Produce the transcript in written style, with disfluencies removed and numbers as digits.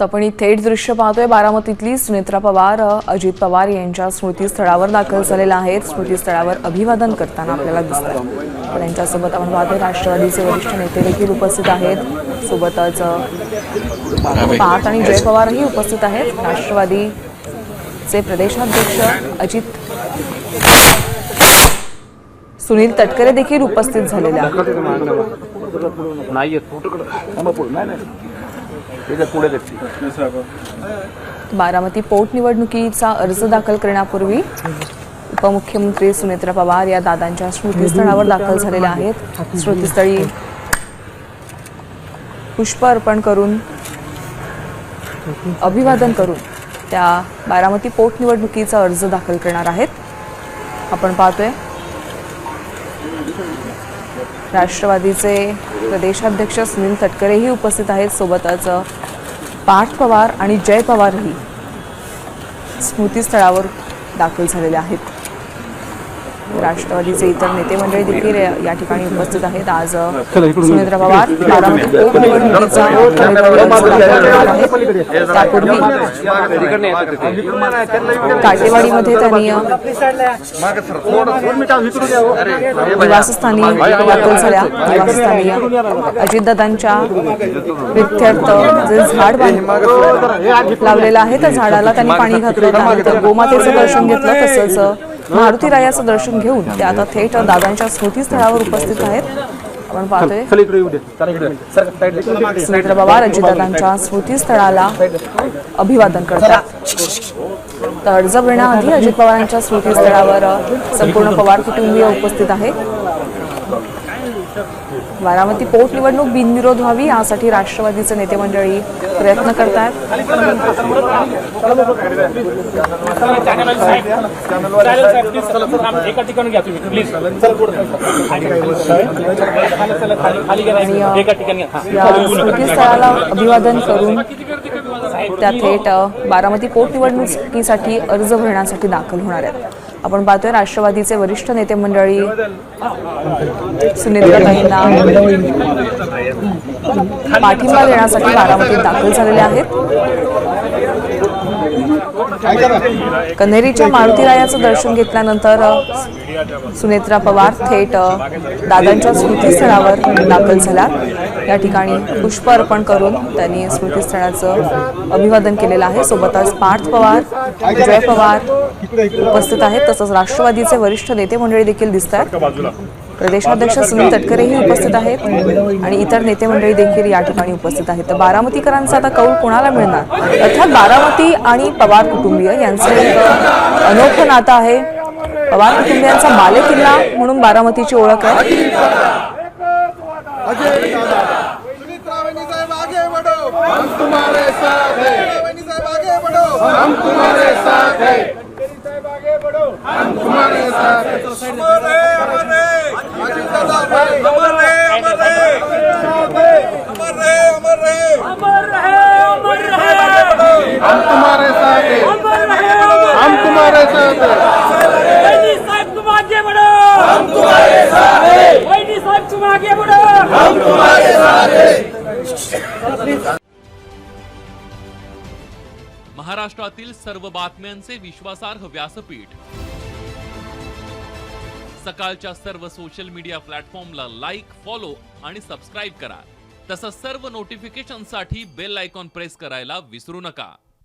तर आपण ही थेट दृश्य पाहतोय बारामतीतली सुनेत्रा पवार अजित पवार यांच्या स्मृतीस्थळावर दाखल झालेल्या आहेत। स्मृतीस्थळावर अभिवादन करताना आपल्याला दिसतात। पण यांच्यासोबत आपण पाहतोय राष्ट्रवादीचे वरिष्ठ नेते देखील उपस्थित आहेत। सोबतच पार्थ आणि जय पवारही उपस्थित आहेत। राष्ट्रवादीचे प्रदेशाध्यक्ष अजित सुनील तटकरे देखील उपस्थित झालेले आहेत। बारामती पोटनिवडणुकीचा अर्ज दाखल करण्यापूर्वी उपमुख्यमंत्री सुनेत्रा पवार या दादांच्या स्मृतीस्थळावर दाखल झालेल्या आहेत। स्मृतीस्थळी पुष्प अर्पण करून अभिवादन करून त्या बारामती पोटनिवडणुकीचा अर्ज दाखल करणार आहेत। आपण पाहतोय राष्ट्रवादीचे प्रदेशाध्यक्ष सुनील तटकरेही उपस्थित आहेत। सोबतच पार्थ पवार आणि जय पवारही स्मृतीस्थळावर दाखल झालेले आहेत। राष्ट्रवादीचे इतर नेते मंडळी देखील या ठिकाणी उपस्थित आहेत। आज सुनेत्रा पवार बारामती पोटनिवडणुकीचा त्यापूर्वी काटेवाडीमध्ये त्यांनी निवासस्थानी दाखल झाल्या। निवासस्थानी अजितदादांच्या प्रित्यर्थ जे झाड लावलेलं आहे त्या झाडाला त्यांनी पाणी घातलं, त्यानंतर गोमातेचं दर्शन घेतलं, तसंच मारुती रायाचं दर्शन घेऊन ते आता थेट दादांच्या स्मृतीस्थळावर उपस्थित आहेत। आपण पाहतोय सुनेत्रा पवार अजितदादांच्या स्मृतीस्थळाला अभिवादन करतात। तर अर्ज भरण्याआधी अजित पवारांच्या स्मृतीस्थळावर संपूर्ण पवार कुटुंबीय उपस्थित आहे। बारामती पोटनिवडणूक बिनविरोध व्हावी यासाठी राष्ट्रवादीचे नेते मंडळी प्रयत्न करतात। स्मृतीस्थळाला अभिवादन करून त्या थेट बारामती पोटनिवडणुकीसाठी अर्ज भरण्यासाठी दाखल होणार आहेत। आपण पाहतोय राष्ट्रवादीचे वरिष्ठ नेते मंडळी सुनेत्राताईंना पाठिंबा देण्यासाठी बारामतीत दाखल झालेले आहेत। कन्हेरीच्या मारुती रायाचं दर्शन घेतल्यानंतर सुनेत्रा पवार थेट दादांच्या स्मृतीस्थळावर दाखल झाल्या। या ठिकाणी पुष्प अर्पण करून त्यांनी स्मृतीस्थळाचं अभिवादन केलेलं आहे। सोबतच पार्थ पवार जय पवार उपस्थित आहेत, तसंच राष्ट्रवादीचे वरिष्ठ नेते मंडळी देखील दिसत आहेत। प्रदेशाध्यक्ष सुनील तटकरेही उपस्थित आहेत आणि इतर नेते मंडळी देखील या ठिकाणी उपस्थित आहेत। तर बारामतीकरांचा आता कौल कोणाला मिळणार, अर्थात बारामती आणि पवार कुटुंबीय यांचं एक अनोखं नातं आहे। पवार कुटुंबियांचा बालेकिल्ला म्हणून बारामतीची ओळख आहे। महाराष्ट्रातील सर्व बातम्यांचे विश्वासार्ह व्यासपीठ, सकाळच्या सर्व सोशल मीडिया प्लॅटफॉर्मला लाईक, फॉलो आणि सबस्क्राईब करा। तसंच सर्व नोटिफिकेशनसाठी बेल आयकॉन प्रेस करायला विसरू नका।